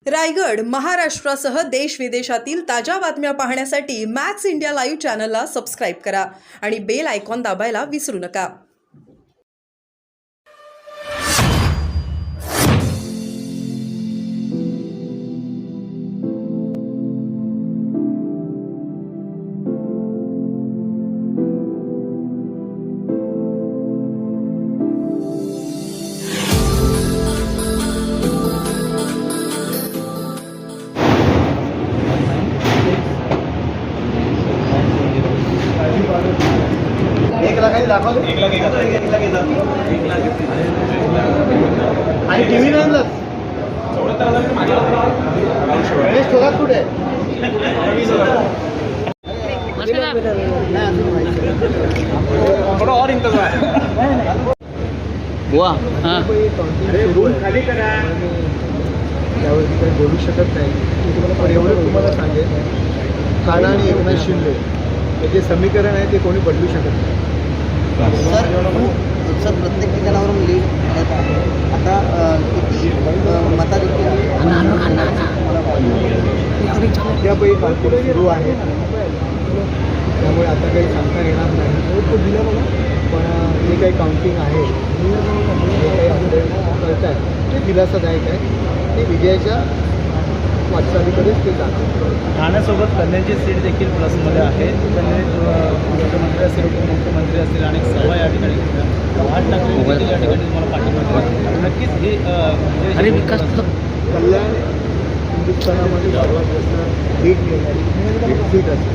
रायगड, महाराष्ट्रासह देश विदेशातील ताज्या बातम्या पाहण्यासाठी मॅक्स इंडिया लाईव्ह चॅनलला सबस्क्राईब करा आणि बेल आयकॉन दाबायला विसरू नका. एक लाख दाखव. एक लाख आणि टीव्ही नाही आणलं. गणेश ठोकात कुठे थोडं और इंतजार आहे बुवा. खाली करा. त्यावरती काही बोलू शकत नाही, पण एवढं तुम्हाला सांगेल, ठाणा आणि एकनाथ शिंदे हे जे समीकरण आहे ते कोणी बदलू शकत नाही. सर प्रत्येक ठिकाणावरून लीड आता किती मताधिक्य त्यापैकी काउंटिंग सुरू आहे, त्यामुळे आता काही सांगता येणार नाही. तो दिलं मला, पण जे काही काउंटिंग आहे, जे काही अपडेट करत आहे ते दिलासादायक आहे. ते विजयाच्या वाटचालीकडेच ते जातात. ठाण्यासोबत कन्याची सीट देखील प्लसमध्ये आहे. त्यांनी मुख्यमंत्री असेल, उपमुख्यमंत्री असेल, आणि सभा या ठिकाणी राज ठाकरे देखील या ठिकाणी तुम्हाला पाठिंबा दिला. नक्कीच हे विकास कल्याण हिंदुस्थानामध्ये सर्वात जास्त लीड मिळणारी सीट असेल.